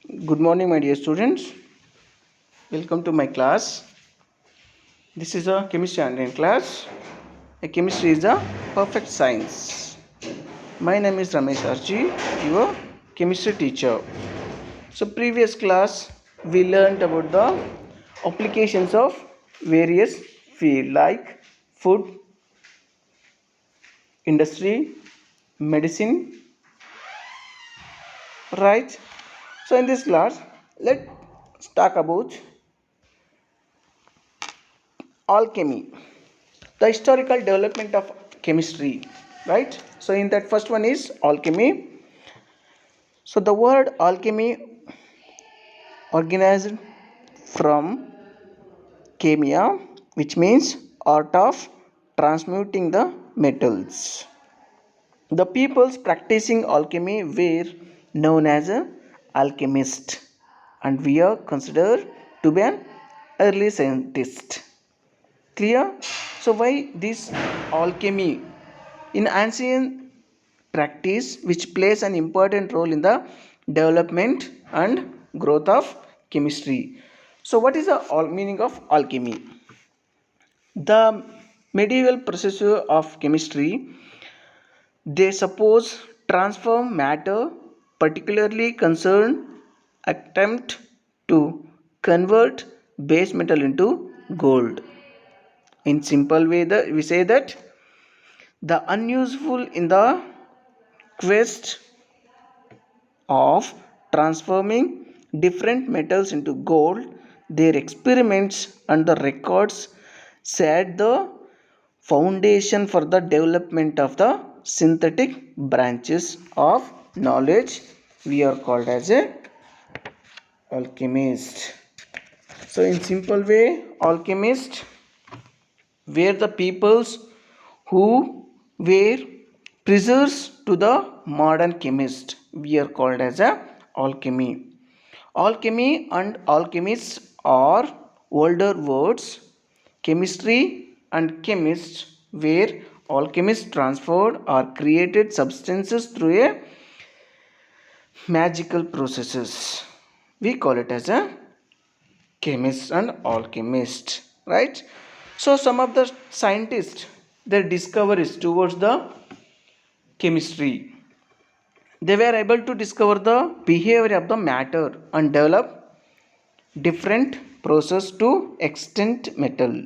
Good morning, my dear students. Welcome to my class. This is a chemistry online class. A chemistry is a perfect science. My name is Ramesh Arji, your chemistry teacher. So, previous class we learned about the applications of various fields like food, industry, medicine, right? So, in this class, let's talk about alchemy, the historical development of chemistry, right? So in that first one is alchemy. So the word alchemy organized from chemia, which means art of transmuting the metals. The peoples practicing alchemy were known as a alchemist, and we are considered to be an early scientist. Clear? So why this alchemy? In ancient practice, which plays an important role in the development and growth of chemistry. So what is the meaning of alchemy? The medieval process of chemistry, they suppose transform matter, particularly concern attempt to convert base metal into gold. In simple way, we say that the unuseful in the quest of transforming different metals into gold, their experiments and the records set the foundation for the development of the synthetic branches of knowledge. We are called as a alchemist. So in simple way, alchemist were the peoples who were precursors to the modern chemist. We are called as a alchemy. Alchemy and alchemists are older words. Chemistry and chemists, where alchemists transferred or created substances through a magical processes. We call it as a chemist and alchemist, right? So some of the scientists, their discoveries towards the chemistry, they were able to discover the behavior of the matter and develop different process to extend metal.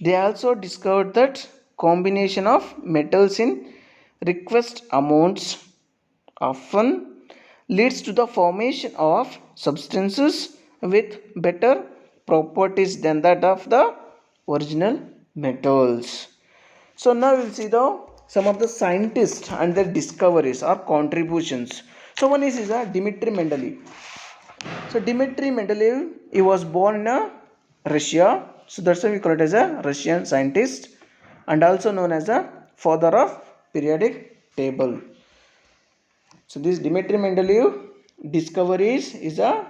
They also discovered that combination of metals in request amounts often leads to the formation of substances with better properties than that of the original metals. So now we'll see the some of the scientists and their discoveries or contributions. So one is a Dmitry Mendeleev. So Dmitry Mendeleev, he was born in Russia. So that's why we call it as a Russian scientist and also known as a father of periodic table. So this Dmitry Mendeleev discoveries is a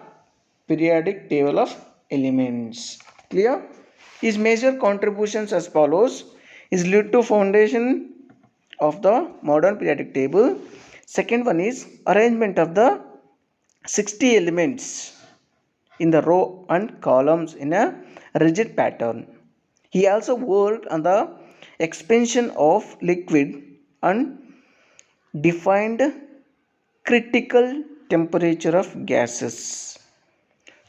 periodic table of elements. Clear? His major contributions as follows is lead to foundation of the modern periodic table. Second one is arrangement of the 60 elements in the row and columns in a rigid pattern. He also worked on the expansion of liquid and defined critical temperature of gases.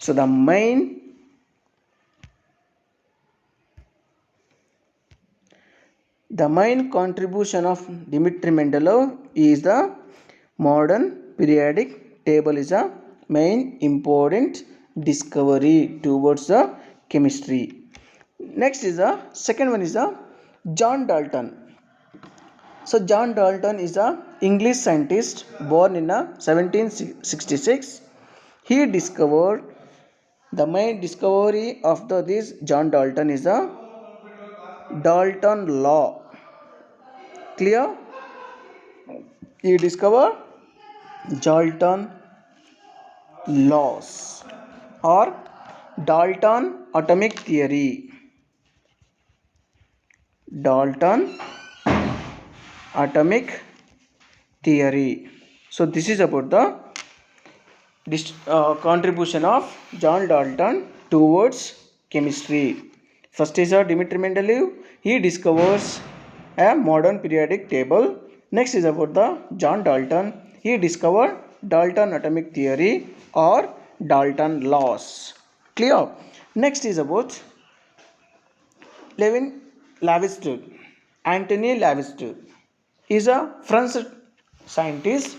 So the main contribution of Dmitry Mendeleev is the modern periodic table is a main important discovery towards the chemistry. Next is the second one is the John Dalton. So John Dalton is a English scientist born in 1766. He discovered the main discovery of this John Dalton is the Dalton law. Clear? He discovered Dalton laws or Dalton atomic theory. Dalton atomic theory. So this is about the contribution of John Dalton towards chemistry. First is Dmitri Mendeleev. He discovers a modern periodic table. Next is about the John Dalton. He discovered Dalton atomic theory or Dalton laws. Clear? Next is about Levin Lavoisier. Anthony Lavoisier is a French scientist.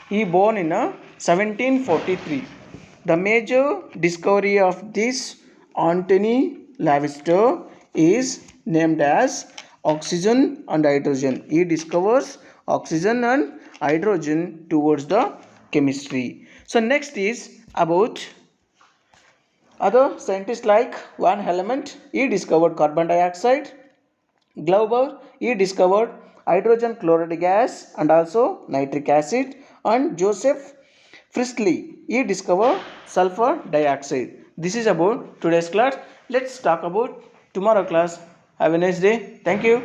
He born in 1743. The major discovery of this Anthony Lavoisier is named as oxygen and hydrogen. He discovers oxygen and hydrogen towards the chemistry. So next is about other scientists like Van Helmont. He discovered carbon dioxide. Glauber, he discovered hydrogen chloride gas and also nitric acid, and Joseph Priestley, he discovered sulfur dioxide. This is about today's class. Let's talk about tomorrow class. Have a nice day. Thank you.